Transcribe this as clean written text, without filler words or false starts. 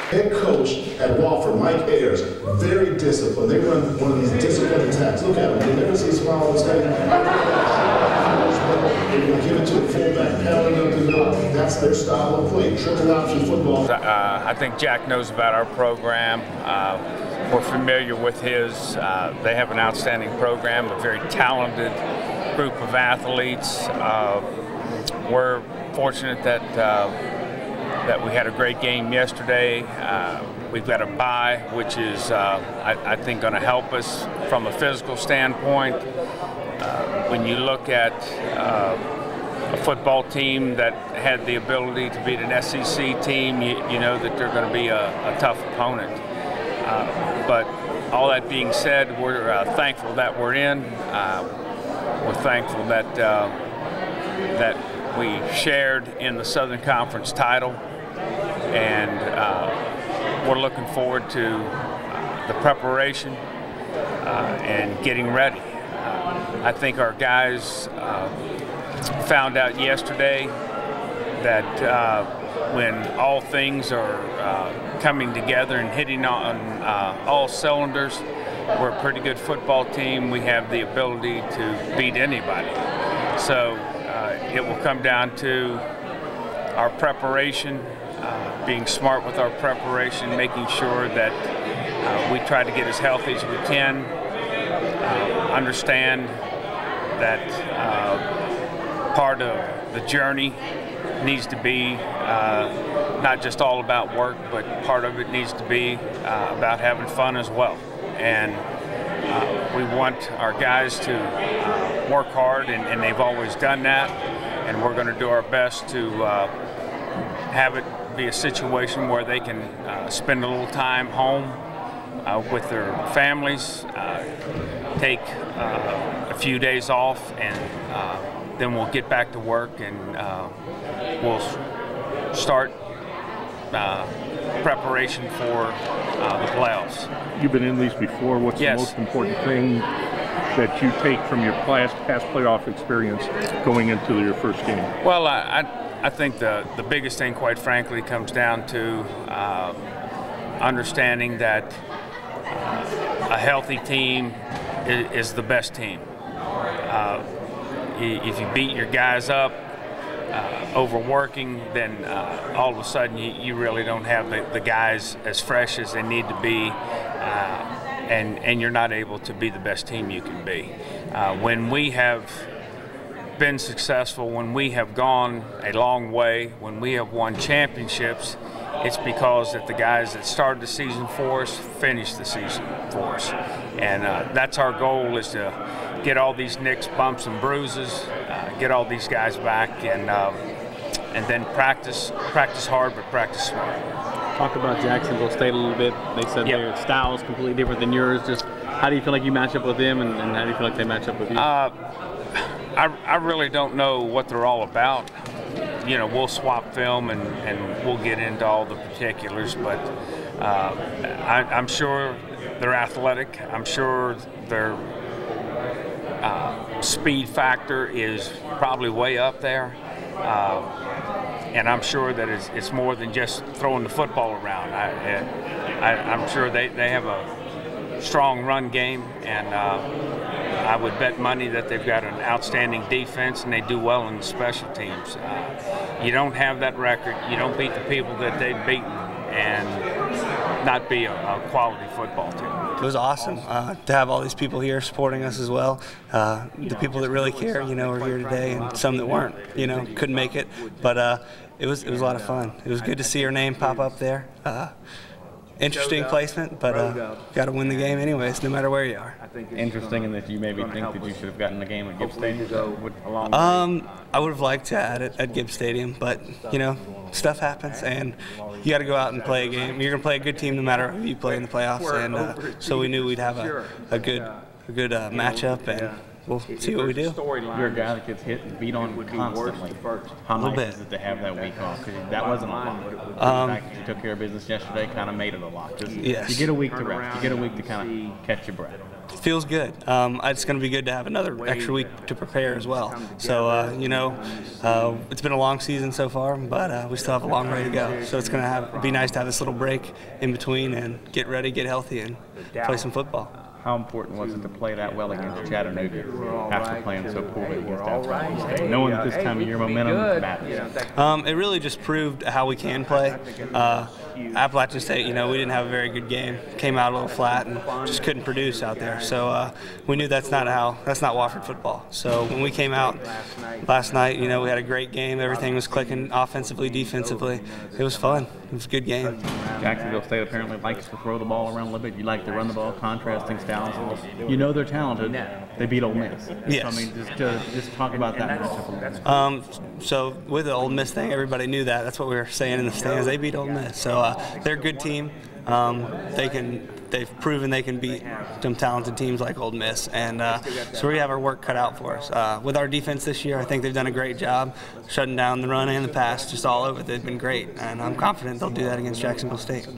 Head coach at Wofford, Mike Ayers, very disciplined. They run one of these disciplined attacks. Look at them. You never see a smile on his face. They're going to give it to a fullback, pounding up the middle. That's their style of play, triple option football. I think Jack knows about our program. We're familiar with his. They have an outstanding program, a very talented group of athletes. We're fortunate that we had a great game yesterday. We've got a bye, which is, I think, going to help us from a physical standpoint. When you look at a football team that had the ability to beat an SEC team, you know that they're going to be a tough opponent. But all that being said, we're thankful that we're in. We're thankful that that we shared in the Southern Conference title, and we're looking forward to the preparation and getting ready. I think our guys found out yesterday that when all things are coming together and hitting on all cylinders, we're a pretty good football team. We have the ability to beat anybody. So it will come down to our preparation, being smart with our preparation, making sure that we try to get as healthy as we can, understand that part of the journey needs to be not just all about work, but part of it needs to be about having fun as well. And we want our guys to work hard, and they've always done that, and we're going to do our best to have it be a situation where they can spend a little time home with their families, take a few days off, and then we'll get back to work, and we'll start preparation for the playoffs. You've been in these before. What's Yes. the most important thing that you take from your past playoff experience going into your first game? Well, I think the biggest thing, quite frankly, comes down to understanding that a healthy team is the best team. If you beat your guys up, overworking, then all of a sudden you really don't have the guys as fresh as they need to be, and you're not able to be the best team you can be. When we have been successful, when we have gone a long way, when we have won championships, it's because that the guys that started the season for us finished the season for us. And that's our goal, is to get all these nicks, bumps, and bruises, get all these guys back, and then practice hard, but practice smart. Talk about Jacksonville State a little bit. They said their style is completely different than yours. Just how do you feel like you match up with them, and how do you feel like they match up with you? I really don't know what they're all about. You know, we'll swap film and we'll get into all the particulars, but I'm sure they're athletic. I'm sure their speed factor is probably way up there. And I'm sure that it's more than just throwing the football around. I'm sure they have a strong run game, and I would bet money that they've got an outstanding defense, and they do well in the special teams. You don't have that record, you don't beat the people that they've beaten, and not be a quality football team. It was awesome to have all these people here supporting us as well. The people that really care, you know, are here today, and some that weren't, you know, couldn't make it. But it was a lot of fun. It was good to see your name pop up there. Interesting placement, but got to win the game anyways, no matter where you are. Interesting in that you maybe think that you should have gotten the game at Gibbs Stadium. I would have liked to add it at Gibbs Stadium, but you know, stuff happens, and you got to go out and play a game. You're gonna play a good team no matter who you play in the playoffs, and so we knew we'd have a good matchup, and we'll see what we do. You're a guy that gets hit and beat on constantly. How nice is it to have that week off? Because that wasn't a lot. The fact that you took care of business yesterday kind of made it a lot. You get a week to rest. You get a week to kind of catch your breath. Feels good. It's going to be good to have another extra week to prepare as well. So, it's been a long season so far, but we still have a long way to go. So it's going to be nice to have this little break in between and get ready, get healthy, and play some football. How important was it to play that well against Chattanooga after playing so poorly against Jacksonville State? Knowing that this time of year momentum matters. It really just proved how we can play. Appalachian State, we didn't have a very good game. Came out a little flat and just couldn't produce out there. So we knew that's not Wofford football. So when we came out last night, we had a great game. Everything was clicking offensively, defensively. It was fun. It was a good game. Jacksonville State apparently likes to throw the ball around a little bit. You like to run the ball, contrasting styles. They're talented. They beat Ole Miss. Yes. So, just talk about that matchup a little bit. So with the Ole Miss thing, everybody knew that. That's what we were saying in the stands. They beat Ole Miss. So they're a good team. They've proven they can beat some talented teams like Ole Miss, and so we have our work cut out for us. With our defense this year, I think they've done a great job shutting down the run and the pass, just all over. They've been great, and I'm confident they'll do that against Jacksonville State.